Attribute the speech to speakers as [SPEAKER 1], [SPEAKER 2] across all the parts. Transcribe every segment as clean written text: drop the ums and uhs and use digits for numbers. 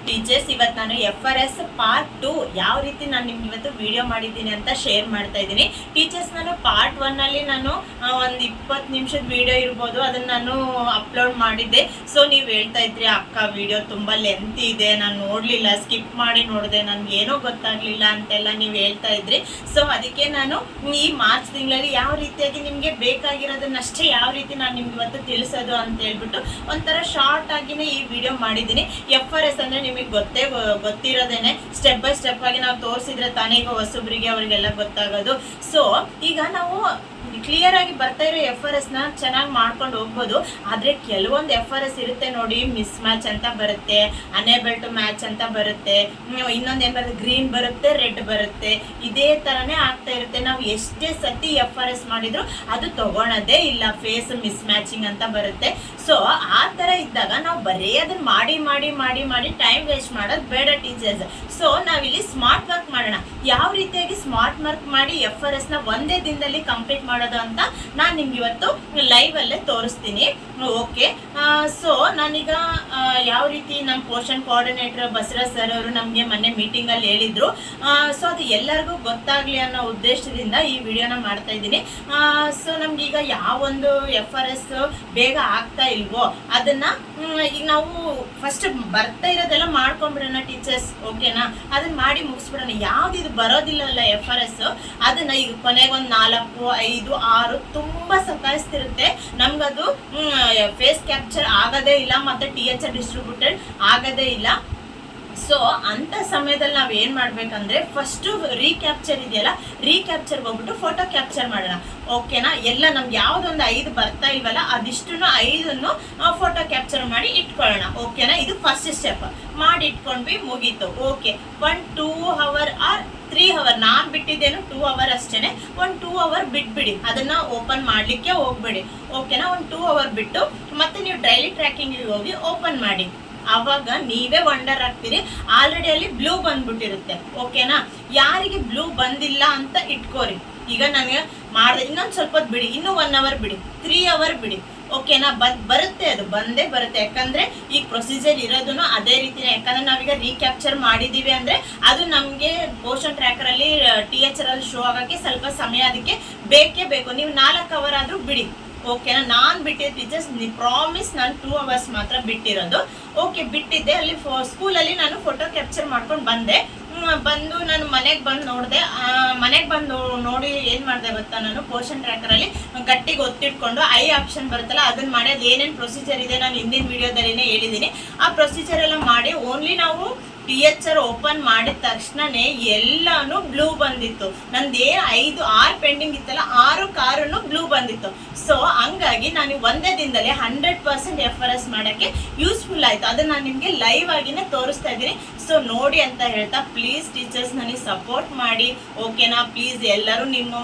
[SPEAKER 1] Teachers ಇವತ್ತು ನಾನು FRS part 2 ಯಾವ ರೀತಿ ನಾನು ನಿಮ್ಗೆ ಇವತ್ತು ವಿಡಿಯೋ ಮಾಡಿದ್ದೀನಿ ಅಂತ ಶೇರ್ ಮಾಡ್ತಾ ಇದ್ದೀನಿ. ಟೀಚರ್ಸ್ ನಾನು ಪಾರ್ಟ್ 1 ಅಲ್ಲಿ ನಾನು ಒಂದು 20 ನಿಮಿಷದ ವಿಡಿಯೋ ಇರ್ಬೋದು, ಅದನ್ನ ನಾನು ಅಪ್ಲೋಡ್ ಮಾಡಿದ್ದೆ. ಸೊ ನೀವು ಹೇಳ್ತಾ ಇದ್ರಿ ಅಕ್ಕ ವಿಡಿಯೋ ತುಂಬ ಲೆಂತ್ ಇದೆ, ನಾನು ನೋಡಲಿಲ್ಲ, ಸ್ಕಿಪ್ ಮಾಡಿ ನೋಡಿದೆ, ನನಗೆ ಏನೋ ಗೊತ್ತಾಗಲಿಲ್ಲ ಅಂತೆಲ್ಲ ನೀವು ಹೇಳ್ತಾ ಇದ್ರಿ. ಸೊ ಅದಕ್ಕೆ ನಾನು ಈ ಮಾರ್ಚ್ ತಿಂಗಳಲ್ಲಿ ಯಾವ ರೀತಿಯಾಗಿ ನಿಮಗೆ ಬೇಕಾಗಿರೋದನ್ನಷ್ಟೇ ಯಾವ ರೀತಿ ನಾನು ನಿಮ್ಗೆ ಇವತ್ತು ತಿಳಿಸೋದು ಅಂತ ಹೇಳ್ಬಿಟ್ಟು ಒಂಥರ ಶಾರ್ಟ್ ಆಗಿನೇ ಈ ವಿಡಿಯೋ ಮಾಡಿದ್ದೀನಿ. FRS ಅಂದರೆ ನಿಮಗೆ ಗೊತ್ತಿರೋದೇನೆ, ಸ್ಟೆಪ್ ಬೈ ಸ್ಟೆಪ್ ಆಗಿ ನಾವು ತೋರಿಸಿದ್ರೆ ತಾನೇ ಈಗ ಹೊಸಬ್ರಿಗೆ ಅವರಿಗೆಲ್ಲ ಗೊತ್ತಾಗೋದು. ಸೊ ಈಗ ನಾವು ಕ್ಲಿಯರ್ ಆಗಿ ಬರ್ತಾ ಇರೋ FRS ನ ಚೆನ್ನಾಗಿ ಮಾಡ್ಕೊಂಡು ಹೋಗ್ಬೋದು. ಆದ್ರೆ ಕೆಲವೊಂದು FRS ಇರುತ್ತೆ ನೋಡಿ, ಮಿಸ್ ಮ್ಯಾಚ್ ಅಂತ ಬರುತ್ತೆ, ಅನೇಬಲ್ ಟು ಮ್ಯಾಚ್ ಅಂತ ಬರುತ್ತೆ, ಇನ್ನೊಂದು ಏನ್ ಬರುತ್ತೆ, ಗ್ರೀನ್ ಬರುತ್ತೆ, ರೆಡ್ ಬರುತ್ತೆ. ಇದೇ ತರನೇ ಆಗ್ತಾ ಇರುತ್ತೆ. ನಾವು ಎಷ್ಟೇ ಸತಿ FRS ಮಾಡಿದ್ರು ಅದು ತಗೊಳೋದೇ ಇಲ್ಲ, ಫೇಸ್ ಮಿಸ್ ಮ್ಯಾಚಿಂಗ್ ಅಂತ ಬರುತ್ತೆ. ಸೊ ಆ ತರ ಇದ್ದಾಗ ನಾವು ಬರೀ ಅದನ್ನ ಮಾಡಿ ಮಾಡಿ ಮಾಡಿ ಮಾಡಿ ಟೈಮ್ ವೇಸ್ಟ್ ಮಾಡೋದು ಬೇಡ ಟೀಚರ್ಸ್. ಸೊ ನಾವಿಲ್ಲಿ ಸ್ಮಾರ್ಟ್ ವರ್ಕ್ ಮಾಡೋಣ. ಯಾವ ರೀತಿಯಾಗಿ ಸ್ಮಾರ್ಟ್ ವರ್ಕ್ ಮಾಡಿ FRS ನ ಒಂದೇ ದಿನದಲ್ಲಿ ಕಂಪ್ಲೀಟ್ ಮಾಡೋದು ಅಂತ ನಾನು ನಿಮ್ಗೆ ಇವತ್ತು ಲೈವ್ ಅಲ್ಲೇ ತೋರಿಸ್ತೀನಿ. ಓಕೆ, ಸೊ ನಾನೀಗ ಯಾವ ರೀತಿ ನಮ್ಮ ಪೋಷನ್ ಕೋಆರ್ಡಿನೇಟರ್ ಬಸವರಾಜ್ ಸರ್ ಅವರು ನಮಗೆ ಮೊನ್ನೆ ಮೀಟಿಂಗ್ ಅಲ್ಲಿ ಹೇಳಿದ್ರು. ಸೊ ಅದು ಎಲ್ಲರಿಗೂ ಗೊತ್ತಾಗ್ಲಿ ಅನ್ನೋ ಉದ್ದೇಶದಿಂದ ಈ ವಿಡಿಯೋನ ಮಾಡ್ತಾ ಇದ್ದೀನಿ. ಸೊ ನಮ್ಗೀಗ ಯಾವೊಂದು FRS ಬೇಗ ಆಗ್ತಾ ಇಲ್ವೋ ಅದನ್ನ ಈಗ ನಾವು ಫಸ್ಟ್ ಬರ್ತಾ ಇರೋದೆಲ್ಲ ಮಾಡ್ಕೊಂಡ್ಬಿಡೋಣ ಟೀಚರ್ಸ್, ಓಕೆನಾ? ಅದನ್ನ ಮಾಡಿ ಮುಗಿಸ್ಬಿಡೋಣ. ಯಾವ್ದು ಇದು ಬರೋದಿಲ್ಲಲ್ಲ FRS, ಅದನ್ನ ಈಗ ಕೊನೆಗೊಂದು 4, 5, 6 ತುಂಬಾ ಸತಾಯಿಸ್ತಿರುತ್ತೆ. ನಮ್ಗದು ಫೇಸ್ ಕ್ಯಾಪ್ಚರ್ ಆಗೋದೇ ಇಲ್ಲ, ಮತ್ತೆ THR ಡಿಸ್ಟ್ರಿಬ್ಯೂಟೆಡ್ ಆಗೋದೇ ಇಲ್ಲ. ಸೊ ಅಂತ ಸಮಯದಲ್ಲಿ ನಾವು ಏನ್ ಮಾಡ್ಬೇಕಂದ್ರೆ ಫಸ್ಟ್ ರೀಕ್ಯಾಪ್ಚರ್ ಇದೆಯಲ್ಲ, ರೀಕ್ಯಾಪ್ಚರ್ ಹೋಗ್ಬಿಟ್ಟು ಫೋಟೋ ಕ್ಯಾಪ್ಚರ್ ಮಾಡೋಣ, ಓಕೆನಾ? ಎಲ್ಲ ನಮ್ಗೆ ಯಾವ್ದೊಂದು 5 ಬರ್ತಾ ಇಲ್ವಲ್ಲ ಅದಿಷ್ಟು 5 ಫೋಟೋ ಕ್ಯಾಪ್ಚರ್ ಮಾಡಿ ಇಟ್ಕೊಳ್ಳೋಣ, ಓಕೆನಾ? ಇದು ಫಸ್ಟ್ ಸ್ಟೆಪ್ ಮಾಡಿ ಇಟ್ಕೊಂಡ್ವಿ, ಮುಗೀತು. ಓಕೆ, 1, 2 hour ಆರ್ 3 hour ನಾನ್ ಬಿಟ್ಟಿದ್ದೇನು 2 hour ಅಷ್ಟೇನೆ. 1, 2 hour ಬಿಟ್ಬಿಡಿ, ಅದನ್ನ ಓಪನ್ ಮಾಡ್ಲಿಕ್ಕೆ ಹೋಗ್ಬೇಡಿ, ಓಕೆನಾ? 1, 2 hour ಬಿಟ್ಟು ಮತ್ತೆ ನೀವು ಡೈಲಿ ಟ್ರ್ಯಾಕಿಂಗ್ ಹೋಗಿ ಓಪನ್ ಮಾಡಿ. ಅವಾಗ ನೀವೇ ವಂಡರ್ ಆಗ್ತೀರಿ, ಆಲ್ರೆಡಿ ಅಲ್ಲಿ ಬ್ಲೂ ಬಂದ್ಬಿಟ್ಟಿರುತ್ತೆ, ಓಕೆನಾ? ಯಾರಿಗೆ ಬ್ಲೂ ಬಂದಿಲ್ಲ ಅಂತ ಇಟ್ಕೋರಿ. ಈಗ ನನಗೆ ಮಾಡಿದೆ, ಇನ್ನೊಂದು ಸ್ವಲ್ಪ ಹೊತ್ತು ಬಿಡಿ, ಇನ್ನೂ 1 hour ಬಿಡಿ, 3 hour ಬಿಡಿ, ಓಕೆನಾ? ಬರುತ್ತೆ, ಅದು ಬಂದೇ ಬರುತ್ತೆ. ಯಾಕಂದ್ರೆ ಈ ಪ್ರೊಸೀಜರ್ ಇರೋದನ್ನು ಅದೇ ರೀತಿನೇ. ಯಾಕಂದ್ರೆ ನಾವೀಗ ರೀಕ್ಯಾಪ್ಚರ್ ಮಾಡಿದೀವಿ ಅಂದ್ರೆ ಅದು ನಮ್ಗೆ ಪೋಷನ್ ಟ್ರ್ಯಾಕರ್ ಅಲ್ಲಿ THR ಅಲ್ಲಿ ಶೋ ಆಗಕ್ಕೆ ಸ್ವಲ್ಪ ಸಮಯ ಅದಕ್ಕೆ ಬೇಕೇ ಬೇಕು. ನೀವು 4 hour ಆದ್ರೂ ಬಿಡಿ, ಓಕೆನಾ? ನಾನು ಬಿಟ್ಟಿದ್ದೆ ಟೀಚರ್ಸ್, ಪ್ರಾಮಿಸ್ ನಾನು 2 hours ಮಾತ್ರ ಬಿಟ್ಟಿರೋದು. ಓಕೆ, ಬಿಟ್ಟಿದ್ದೆ. ಅಲ್ಲಿ ಸ್ಕೂಲಲ್ಲಿ ನಾನು ಫೋಟೋ ಕ್ಯಾಪ್ಚರ್ ಮಾಡ್ಕೊಂಡು ಬಂದು ನಾನು ಮನೆಗೆ ಬಂದು ನೋಡಿದೆ. ಮನೆಗೆ ಬಂದು ನೋಡಿ ಏನು ಮಾಡಿದೆ ಗೊತ್ತಾ, ನಾನು ಪೋಷನ್ ಟ್ರ್ಯಾಕರಲ್ಲಿ ಗಟ್ಟಿಗೆ ಒತ್ತಿಟ್ಕೊಂಡು ಆಪ್ಷನ್ ಬರುತ್ತಲ್ಲ ಅದನ್ನ ಮಾಡಿ, ಅದು ಏನೇನು ಪ್ರೊಸೀಜರ್ ಇದೆ ನಾನು ಹಿಂದಿನ ವಿಡಿಯೋದಲ್ಲಿನೇ ಹೇಳಿದ್ದೀನಿ. ಆ ಪ್ರೊಸೀಜರ್ ಎಲ್ಲ ಮಾಡಿ ಓನ್ಲಿ ನಾವು THR ಓಪನ್ ಮಾಡಿದ ತಕ್ಷಣನೇ ಎಲ್ಲಾನು ಬ್ಲೂ ಬಂದಿತ್ತು. ನಂದೇ 5, 6 ಪೆಂಡಿಂಗ್ ಇತ್ತಲ್ಲ, 6 ಕಾರನ್ನು ಬ್ಲೂ ಬಂದಿತ್ತು. ಸೊ ಹಂಗಾಗಿ ನಾನು ಒಂದೇ ದಿನದಲ್ಲಿ 100% FRS ಮಾಡೋಕ್ಕೆ ಯೂಸ್ಫುಲ್ ಆಯಿತು. ಅದನ್ನ ನಾನು ನಿಮಗೆ ಲೈವ್ ಆಗಿನೇ ತೋರಿಸ್ತಾ ಇದ್ದೀನಿ. ಸೊ ನೋಡಿ ಅಂತ ಹೇಳ್ತಾ ಪ್ಲೀಸ್ ಟೀಚರ್ಸ್ ನನಗೆ ಸಪೋರ್ಟ್ ಮಾಡಿ, ಓಕೆನಾ? ಪ್ಲೀಸ್ ಎಲ್ಲರೂ ನಿಮ್ಮ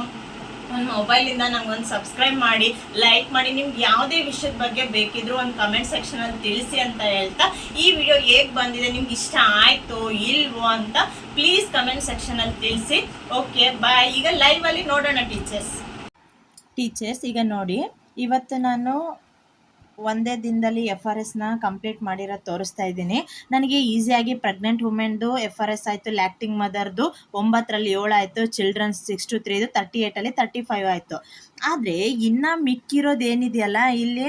[SPEAKER 1] ಒಂದು ಮೊಬೈಲಿಂದ ನಂಗೊಂದು ಸಬ್ಸ್ಕ್ರೈಬ್ ಮಾಡಿ, ಲೈಕ್ ಮಾಡಿ. ನಿಮ್ಗೆ ಯಾವುದೇ ವಿಷಯದ ಬಗ್ಗೆ ಬೇಕಿದ್ರು ಒಂದು ಕಮೆಂಟ್ ಸೆಕ್ಷನಲ್ಲಿ ತಿಳಿಸಿ ಅಂತ ಹೇಳ್ತಾ, ಈ ವಿಡಿಯೋ ಹೇಗೆ ಬಂದಿದೆ, ನಿಮ್ಗೆ ಇಷ್ಟ ಆಯಿತು ಇಲ್ವೋ ಅಂತ ಪ್ಲೀಸ್ ಕಮೆಂಟ್ ಸೆಕ್ಷನಲ್ಲಿ ತಿಳಿಸಿ. ಓಕೆ, ಬಾಯ್. ಈಗ ಲೈವಲ್ಲಿ ನೋಡೋಣ ಟೀಚರ್ಸ್. ಈಗ ನೋಡಿ, ಇವತ್ತು ನಾನು ಒಂದೇ ದಿನದಲ್ಲಿ FRSನ ಕಂಪ್ಲೀಟ್ ಮಾಡಿರೋದು ತೋರಿಸ್ತಾ ಇದ್ದೀನಿ. ನನಗೆ ಈಸಿಯಾಗಿ ಪ್ರೆಗ್ನೆಂಟ್ ವುಮೆನ್ದು FRS ಆಯಿತು, ಲ್ಯಾಕ್ಟಿಂಗ್ ಮದರ್ದು 9ರಲ್ಲಿ 7 ಆಯಿತು, ಚಿಲ್ಡ್ರನ್ಸ್ 6 to 3 38ಅಲ್ಲಿ 35 ಆಯಿತು. ಆದರೆ ಇನ್ನು ಮಿಕ್ಕಿರೋದು ಏನಿದೆಯಲ್ಲ, ಇಲ್ಲಿ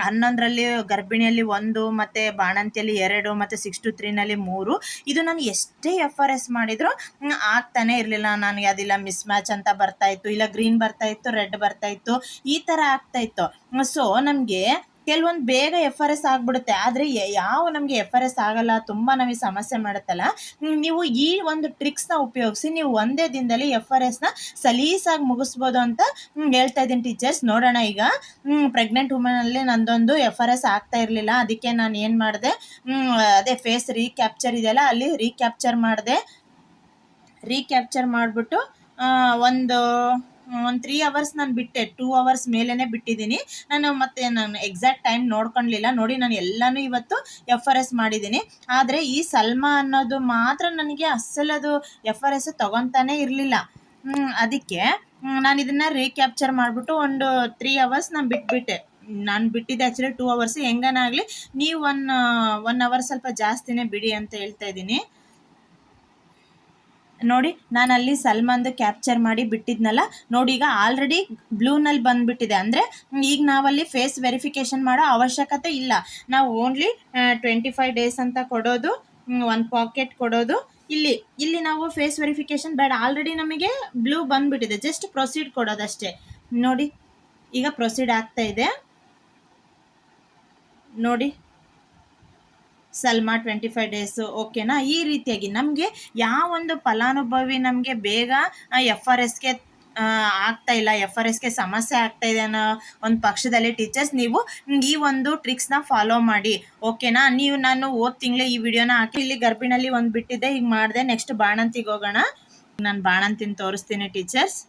[SPEAKER 1] 11ರಲ್ಲಿ ಗರ್ಭಿಣಿಯಲ್ಲಿ 1, ಮತ್ತು ಬಾಣಂತಿಯಲ್ಲಿ 2, ಮತ್ತು 6 to 3ನಲ್ಲಿ 3. ಇದು ನಾನು ಎಷ್ಟೇ FRS ಮಾಡಿದ್ರು ಆಗ್ತಾನೆ ಇರಲಿಲ್ಲ. ನನಗೆ ಅದಿಲ್ಲ ಮಿಸ್ ಮ್ಯಾಚ್ ಅಂತ ಬರ್ತಾಯಿತ್ತು, ಇಲ್ಲ ಗ್ರೀನ್ ಬರ್ತಾಯಿತ್ತು, ರೆಡ್ ಬರ್ತಾಯಿತ್ತು, ಈ ಥರ ಆಗ್ತಾಯಿತ್ತು. ಸೊ ನಮಗೆ ಕೆಲವೊಂದು ಬೇಗ FRS ಆಗಿಬಿಡುತ್ತೆ. ಆದರೆ ಯಾವ ನಮಗೆ FRS ಆಗಲ್ಲ, ತುಂಬ ನಮಗೆ ಸಮಸ್ಯೆ ಮಾಡುತ್ತಲ್ಲ, ನೀವು ಈ ಒಂದು ಟ್ರಿಕ್ಸ್ನ ಉಪಯೋಗಿಸಿ ನೀವು ಒಂದೇ ದಿನದಲ್ಲಿ FRSನ ಸಲೀಸಾಗಿ ಮುಗಿಸ್ಬೋದು ಅಂತ ಹೇಳ್ತಾ ಇದ್ದೀನಿ ಟೀಚರ್ಸ್. ನೋಡೋಣ. ಈಗ ಪ್ರೆಗ್ನೆಂಟ್ ವುಮೆನಲ್ಲಿ ನಂದೊಂದು FRS ಆಗ್ತಾ ಇರಲಿಲ್ಲ. ಅದಕ್ಕೆ ನಾನು ಏನು ಮಾಡಿದೆ, ಅದೇ ಫೇಸ್ ರೀಕ್ಯಾಪ್ಚರ್ ಇದೆಯಲ್ಲ ಅಲ್ಲಿ ರೀಕ್ಯಾಪ್ಚರ್ ಮಾಡಿದೆ. ರೀಕ್ಯಾಪ್ಚರ್ ಮಾಡಿಬಿಟ್ಟು ಒಂದು 3 hours ನಾನು ಬಿಟ್ಟೆ, 2 hours ಮೇಲೇ ಬಿಟ್ಟಿದ್ದೀನಿ ನಾನು. ಮತ್ತೆ ನಾನು ಎಕ್ಸಾಕ್ಟ್ ಟೈಮ್ ನೋಡ್ಕೊಳ್ಳಲಿಲ್ಲ. ನೋಡಿ, ನಾನು ಎಲ್ಲನೂ ಇವತ್ತು FRS ಮಾಡಿದ್ದೀನಿ. ಆದರೆ ಈ ಸಲ್ಮಾ ಅನ್ನೋದು ಮಾತ್ರ ನನಗೆ ಅಸಲದು FRS ತಗೊತಾನೇ ಇರಲಿಲ್ಲ. ಅದಕ್ಕೆ ನಾನು ಇದನ್ನು ರೀಕ್ಯಾಪ್ಚರ್ ಮಾಡಿಬಿಟ್ಟು ಒಂದು 3 hours ನಾನು ಬಿಟ್ಬಿಟ್ಟೆ. ನಾನು ಬಿಟ್ಟಿದ್ದೆ ಆ್ಯಕ್ಚುಲಿ 2 ಅವರ್ಸ್. ಹೆಂಗನಾಗಲಿ ನೀವು 1 ಅವರ್ ಸ್ವಲ್ಪ ಜಾಸ್ತಿನೇ ಬಿಡಿ ಅಂತ ಹೇಳ್ತಾ ಇದ್ದೀನಿ. ನೋಡಿ ನಾನು ಅಲ್ಲಿ ಸಲ್ಮಾನ್ದು ಕ್ಯಾಪ್ಚರ್ ಮಾಡಿ ಬಿಟ್ಟಿದ್ನಲ್ಲ ನೋಡಿ, ಈಗ ಆಲ್ರೆಡಿ ಬ್ಲೂನಲ್ಲಿ ಬಂದುಬಿಟ್ಟಿದೆ. ಅಂದರೆ ಈಗ ನಾವಲ್ಲಿ ಫೇಸ್ ವೆರಿಫಿಕೇಷನ್ ಮಾಡೋ ಅವಶ್ಯಕತೆ ಇಲ್ಲ. ನಾವು ಓನ್ಲಿ 25 ಡೇಸ್ ಅಂತ ಕೊಡೋದು, 1 ಪಾಕೆಟ್ ಕೊಡೋದು. ಇಲ್ಲಿ ನಾವು ಫೇಸ್ ವೆರಿಫಿಕೇಷನ್ ಬೇಡ, ಆಲ್ರೆಡಿ ನಮಗೆ ಬ್ಲೂ ಬಂದುಬಿಟ್ಟಿದೆ. ಜಸ್ಟ್ ಪ್ರೊಸೀಡ್ ಕೊಡೋದಷ್ಟೇ. ನೋಡಿ ಈಗ ಪ್ರೊಸೀಡ್ ಆಗ್ತಾ ಇದೆ ನೋಡಿ, ಸಲ್ಮಾ 25 ಡೇಸು. ಓಕೆನಾ? ಈ ರೀತಿಯಾಗಿ ನಮಗೆ ಯಾವೊಂದು ಫಲಾನುಭವಿ ನಮಗೆ ಬೇಗ FRSಗೆ ಆಗ್ತಾ ಇಲ್ಲ, FRSಗೆ ಸಮಸ್ಯೆ ಆಗ್ತಾ ಇದೆ ಅನ್ನೋ ಒಂದು ಪಕ್ಷದಲ್ಲಿ ಟೀಚರ್ಸ್ ನೀವು ಈ ಒಂದು ಟ್ರಿಕ್ಸ್ನ ಫಾಲೋ ಮಾಡಿ. ಓಕೆನಾ? ನಾನು ಹೋದ ತಿಂಗಳೇ ಈ ವಿಡಿಯೋನ ಹಾಕಿ ಇಲ್ಲಿ ಗರ್ಭಿಣಲ್ಲಿ ಒಂದು ಬಿಟ್ಟಿದ್ದೆ, ಈಗ ಮಾಡಿದೆ. ನೆಕ್ಸ್ಟ್ ಬಾಣಂತಿಗೆ ಹೋಗೋಣ. ನಾನು ಬಾಣಂತಿನ ತೋರಿಸ್ತೀನಿ ಟೀಚರ್ಸ್.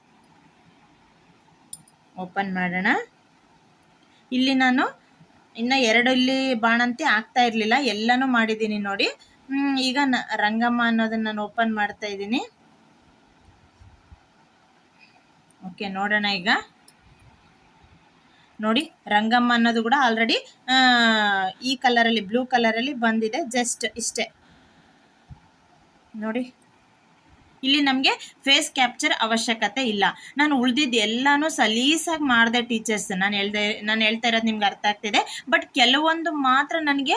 [SPEAKER 1] ಓಪನ್ ಮಾಡೋಣ. ಇಲ್ಲಿ ನಾನು ಇನ್ನು 2 ಇಲ್ಲಿ ಬಾಣಂತಿ ಆಗ್ತಾ ಇರಲಿಲ್ಲ, ಎಲ್ಲನೂ ಮಾಡಿದ್ದೀನಿ ನೋಡಿ. ಈಗ ರಂಗಮ್ಮ ಅನ್ನೋದನ್ನು ನಾನು ಓಪನ್ ಮಾಡ್ತಾ ಇದ್ದೀನಿ. ಓಕೆ, ನೋಡೋಣ. ಈಗ ನೋಡಿ, ರಂಗಮ್ಮ ಅನ್ನೋದು ಕೂಡ ಆಲ್ರೆಡಿ ಈ ಕಲರಲ್ಲಿ, ಬ್ಲೂ ಕಲರಲ್ಲಿ ಬಂದಿದೆ. ಜಸ್ಟ್ ಇಷ್ಟೇ ನೋಡಿ. ಇಲ್ಲಿ ನಮಗೆ ಫೇಸ್ ಕ್ಯಾಪ್ಚರ್ ಅವಶ್ಯಕತೆ ಇಲ್ಲ. ನಾನು ಉಳಿದಿದ್ದು ಎಲ್ಲನೂ ಸಲೀಸಾಗಿ ಮಾಡಿದೆ ಟೀಚರ್ಸ್. ನಾನು ಹೇಳ್ತಾ ಇರೋದು ನಿಮ್ಗೆ ಅರ್ಥ ಆಗ್ತಿದೆ. ಬಟ್ ಕೆಲವೊಂದು ಮಾತ್ರ ನನಗೆ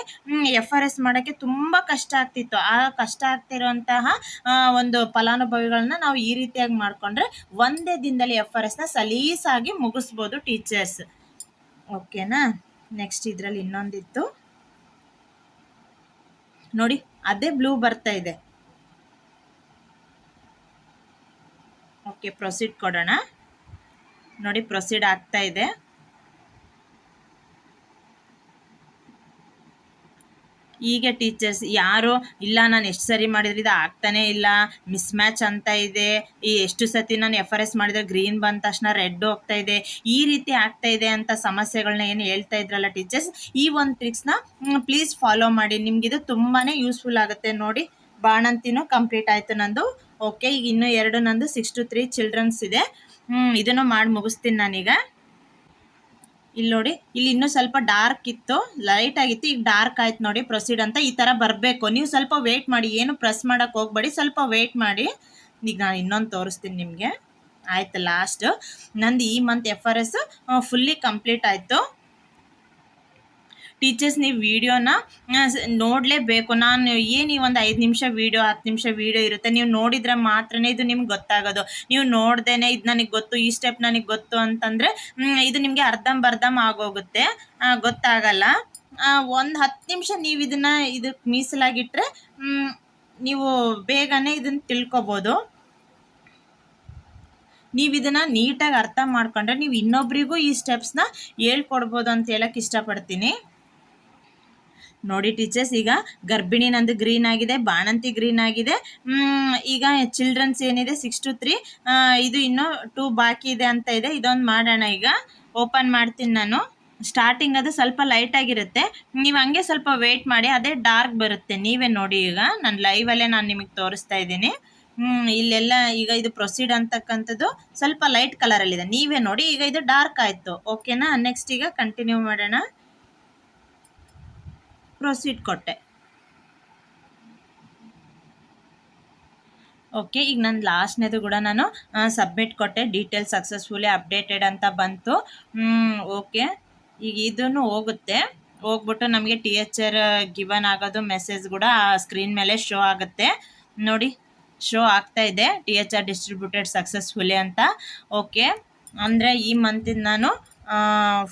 [SPEAKER 1] FRS ಮಾಡೋಕ್ಕೆ ತುಂಬ ಕಷ್ಟ ಆಗ್ತಿತ್ತು. ಆ ಕಷ್ಟ ಆಗ್ತಿರೋಂತಹ ಒಂದು ಫಲಾನುಭವಿಗಳನ್ನ ನಾವು ಈ ರೀತಿಯಾಗಿ ಮಾಡಿಕೊಂಡ್ರೆ ಒಂದೇ ದಿನದಲ್ಲಿ FRSನ ಸಲೀಸಾಗಿ ಮುಗಿಸ್ಬೋದು ಟೀಚರ್ಸ್. ಓಕೆನಾ? ನೆಕ್ಸ್ಟ್ ಇದರಲ್ಲಿ ಇನ್ನೊಂದಿತ್ತು ನೋಡಿ, ಅದೇ ಬ್ಲೂ ಬರ್ತಾ ಇದೆ. ಓಕೆ, ಪ್ರೊಸೀಡ್ ಕೊಡೋಣ. ನೋಡಿ, ಪ್ರೊಸೀಡ್ ಆಗ್ತಾ ಇದೆ. ಈಗ ಟೀಚರ್ಸ್ ಯಾರು ಇಲ್ಲ, ನಾನು ಎಷ್ಟು ಸರಿ ಮಾಡಿದ್ರೆ ಇದು ಆಗ್ತಾನೇ ಇಲ್ಲ, ಮಿಸ್ ಮ್ಯಾಚ್ ಅಂತ ಇದೆ, ಎಷ್ಟು ಸತಿ ನಾನು FRS ಮಾಡಿದ್ರೆ ಗ್ರೀನ್ ಬಂದ ತಕ್ಷಣ ರೆಡ್ ಹೋಗ್ತಾ ಇದೆ, ಈ ರೀತಿ ಆಗ್ತಾ ಇದೆ ಅಂತ ಸಮಸ್ಯೆಗಳನ್ನ ಏನು ಹೇಳ್ತಾ ಇದ್ರಲ್ಲ ಟೀಚರ್ಸ್, ಈ ಒಂದು ಟ್ರಿಕ್ಸ್ನ ಪ್ಲೀಸ್ ಫಾಲೋ ಮಾಡಿ. ನಿಮಗಿದು ತುಂಬಾ ಯೂಸ್ಫುಲ್ ಆಗುತ್ತೆ. ನೋಡಿ, ಬಾಣಂತಿನೂ ಕಂಪ್ಲೀಟ್ ಆಯಿತು ನಂದು. ಓಕೆ, ಈಗ ಇನ್ನೂ 2 ನಂದು 6 to 3 ಚಿಲ್ಡ್ರನ್ಸ್ ಇದೆ. ಇದನ್ನು ಮಾಡಿ ಮುಗಿಸ್ತೀನಿ ನಾನೀಗ. ಇಲ್ಲಿ ನೋಡಿ, ಇಲ್ಲಿ ಇನ್ನೂ ಸ್ವಲ್ಪ ಡಾರ್ಕ್ ಇತ್ತು, ಲೈಟ್ ಆಗಿತ್ತು, ಈಗ ಡಾರ್ಕ್ ಆಯ್ತು ನೋಡಿ. ಪ್ರೊಸೀಡ್ ಅಂತ ಈ ಥರ ಬರಬೇಕು. ನೀವು ಸ್ವಲ್ಪ ವೆಯ್ಟ್ ಮಾಡಿ, ಏನು ಪ್ರೆಸ್ ಮಾಡೋಕ್ಕೆ ಹೋಗ್ಬೇಡಿ, ಸ್ವಲ್ಪ ವೆಯ್ಟ್ ಮಾಡಿ. ಈಗ ನಾನು ಇನ್ನೊಂದು ತೋರಿಸ್ತೀನಿ ನಿಮಗೆ. ಆಯಿತು, ಲಾಸ್ಟ್ ನಂದು ಈ ಮಂತ್ FRS ಫುಲ್ಲಿ ಕಂಪ್ಲೀಟ್ ಆಯಿತು ಟೀಚರ್ಸ್. ನೀವು ವಿಡಿಯೋನ ನೋಡಲೇಬೇಕು. ನಾನು ಏನು ಈ ಒಂದು 5 ನಿಮಿಷ ವೀಡಿಯೋ 10 ನಿಮಿಷ ವೀಡಿಯೋ ಇರುತ್ತೆ, ನೀವು ನೋಡಿದರೆ ಮಾತ್ರನೇ ಇದು ನಿಮ್ಗೆ ಗೊತ್ತಾಗೋದು. ನೀವು ನೋಡ್ದೇನೆ ಇದು ನನಗೆ ಗೊತ್ತು, ಈ ಸ್ಟೆಪ್ ನನಗೆ ಗೊತ್ತು ಅಂತಂದರೆ ಇದು ನಿಮಗೆ ಅರ್ಧಂಬರ್ಧಂ ಆಗೋಗುತ್ತೆ, ಗೊತ್ತಾಗಲ್ಲ. ಒಂದು 10 ನಿಮಿಷ ನೀವು ಇದಕ್ಕೆ ಮೀಸಲಾಗಿಟ್ಟರೆ ನೀವು ಬೇಗನೆ ಇದನ್ನು ತಿಳ್ಕೊಬೋದು. ನೀವು ಇದನ್ನು ನೀಟಾಗಿ ಅರ್ಥ ಮಾಡ್ಕೊಂಡ್ರೆ ನೀವು ಇನ್ನೊಬ್ರಿಗೂ ಈ ಸ್ಟೆಪ್ಸ್ನ ಹೇಳ್ಕೊಡ್ಬೋದು ಅಂತ ಹೇಳಕ್ಕೆ ಇಷ್ಟಪಡ್ತೀನಿ. ನೋಡಿ ಟೀಚರ್ಸ್, ಈಗ ಗರ್ಭಿಣಿ ನಂದು ಗ್ರೀನ್ ಆಗಿದೆ, ಬಾಣಂತಿ ಗ್ರೀನ್ ಆಗಿದೆ. ಈಗ ಚಿಲ್ಡ್ರನ್ಸ್ ಏನಿದೆ 6 to 3, ಇದು ಇನ್ನೂ 2 ಬಾಕಿ ಇದೆ ಅಂತ ಇದೆ. ಇದೊಂದು ಮಾಡೋಣ. ಈಗ ಓಪನ್ ಮಾಡ್ತೀನಿ ನಾನು. ಸ್ಟಾರ್ಟಿಂಗ್ ಅದು ಸ್ವಲ್ಪ ಲೈಟಾಗಿರುತ್ತೆ, ನೀವು ಹಂಗೆ ಸ್ವಲ್ಪ ವೆಯ್ಟ್ ಮಾಡಿ, ಅದೇ ಡಾರ್ಕ್ ಬರುತ್ತೆ. ನೀವೇ ನೋಡಿ, ಈಗ ನಾನು ಲೈವಲ್ಲೇ ನಾನು ನಿಮಗೆ ತೋರಿಸ್ತಾ ಇದ್ದೀನಿ. ಇಲ್ಲೆಲ್ಲ ಈಗ ಇದು ಪ್ರೊಸೀಡ್ ಅಂತಕ್ಕಂಥದ್ದು ಸ್ವಲ್ಪ ಲೈಟ್ ಕಲರಲ್ಲಿದೆ, ನೀವೇ ನೋಡಿ. ಈಗ ಇದು ಡಾರ್ಕ್ ಆಯಿತು. ಓಕೆನಾ? ನೆಕ್ಸ್ಟ್ ಈಗ ಕಂಟಿನ್ಯೂ ಮಾಡೋಣ. ಪ್ರೊಸೀಡ್ ಕೊಟ್ಟೆ. ಓಕೆ, ಈಗ ನಾನು ಲಾಸ್ಟ್ನೇದು ಕೂಡ ನಾನು ಸಬ್ಮಿಟ್ ಕೊಟ್ಟೆ. ಡೀಟೇಲ್ಸ್ ಸಕ್ಸಸ್ಫುಲಿ ಅಪ್ಡೇಟೆಡ್ ಅಂತ ಬಂತು. ಓಕೆ, ಈಗ ಇದನ್ನು ಹೋಗ್ಬಿಟ್ಟು ನಮಗೆ THR ಗಿವನ್ ಆಗೋದು ಮೆಸೇಜ್ ಕೂಡ ಸ್ಕ್ರೀನ್ ಮೇಲೆ ಶೋ ಆಗುತ್ತೆ ನೋಡಿ. ಶೋ ಆಗ್ತಾ ಇದೆ THR ಡಿಸ್ಟ್ರಿಬ್ಯೂಟೆಡ್ ಸಕ್ಸಸ್ಫುಲಿ ಅಂತ. ಓಕೆ, ಅಂದರೆ ಈ ಮಂತಿಂದ ನಾನು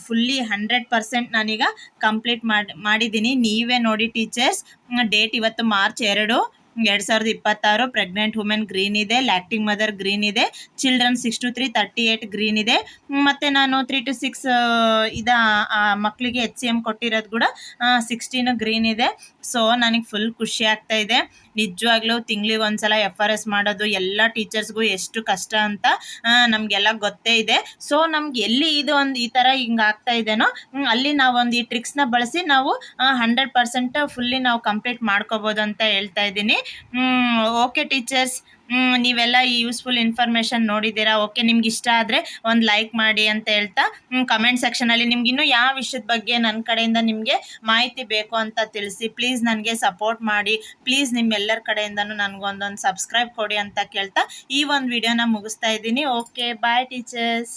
[SPEAKER 1] ಫುಲ್ಲಿ 100% ನಾನೀಗ ಕಂಪ್ಲೀಟ್ ಮಾಡಿದ್ದೀನಿ. ನೀವೇ ನೋಡಿ ಟೀಚರ್ಸ್. ಡೇಟ್ ಇವತ್ತು March 2, 2026. ಪ್ರೆಗ್ನೆಂಟ್ ವುಮೆನ್ ಗ್ರೀನ್ ಇದೆ, ಲ್ಯಾಕ್ಟಿಂಗ್ ಮದರ್ ಗ್ರೀನ್ ಇದೆ, ಚಿಲ್ಡ್ರನ್ 6 to 3 38 ಗ್ರೀನ್ ಇದೆ. ಮತ್ತು ನಾನು 3 to 6 ಮಕ್ಕಳಿಗೆ HCM ಕೊಟ್ಟಿರೋದು ಕೂಡ 16 ಗ್ರೀನ್ ಇದೆ. ಸೊ ನನಗೆ ಫುಲ್ ಖುಷಿ ಆಗ್ತಾ ಇದೆ. ನಿಜವಾಗ್ಲೂ ತಿಂಗಳಿಗೆ ಒಂದ್ಸಲ FRS ಮಾಡೋದು ಎಲ್ಲ ಟೀಚರ್ಸ್ಗೂ ಎಷ್ಟು ಕಷ್ಟ ಅಂತ ನಮಗೆಲ್ಲ ಗೊತ್ತೇ ಇದೆ. ಸೊ ನಮ್ಗೆ ಎಲ್ಲಿ ಇದು ಒಂದು ಈ ಥರ ಹಿಂಗೆ ಆಗ್ತಾ ಇದೆನೋ ಅಲ್ಲಿ ನಾವೊಂದು ಈ ಟ್ರಿಕ್ಸ್ನ ಬಳಸಿ ನಾವು 100% ಫುಲ್ಲಿ ನಾವು ಕಂಪ್ಲೀಟ್ ಮಾಡ್ಕೋಬೋದು ಅಂತ ಹೇಳ್ತಾ ಇದ್ದೀನಿ. ಓಕೆ ಟೀಚರ್ಸ್, ನೀವೆಲ್ಲ ಈ ಯೂಸ್ಫುಲ್ ಇನ್ಫಾರ್ಮೇಷನ್ ನೋಡಿದ್ದೀರಾ. ಓಕೆ, ನಿಮ್ಗೆ ಇಷ್ಟ ಆದರೆ ಒಂದು ಲೈಕ್ ಮಾಡಿ ಅಂತ ಹೇಳ್ತಾ, ಕಮೆಂಟ್ ಸೆಕ್ಷನಲ್ಲಿ ನಿಮ್ಗೆ ಇನ್ನೂ ಯಾವ ವಿಷಯದ ಬಗ್ಗೆ ನನ್ನ ಕಡೆಯಿಂದ ನಿಮಗೆ ಮಾಹಿತಿ ಬೇಕು ಅಂತ ತಿಳಿಸಿ. ಪ್ಲೀಸ್ ನನಗೆ ಸಪೋರ್ಟ್ ಮಾಡಿ. ಪ್ಲೀಸ್ ನಿಮ್ಮೆಲ್ಲರ ಕಡೆಯಿಂದನೂ ನನಗೊಂದೊಂದು ಸಬ್ಸ್ಕ್ರೈಬ್ ಕೊಡಿ ಅಂತ ಕೇಳ್ತಾ ಈ ಒಂದು ವಿಡಿಯೋನ ಮುಗಿಸ್ತಾ ಇದ್ದೀನಿ. ಓಕೆ, ಬಾಯ್ ಟೀಚರ್ಸ್.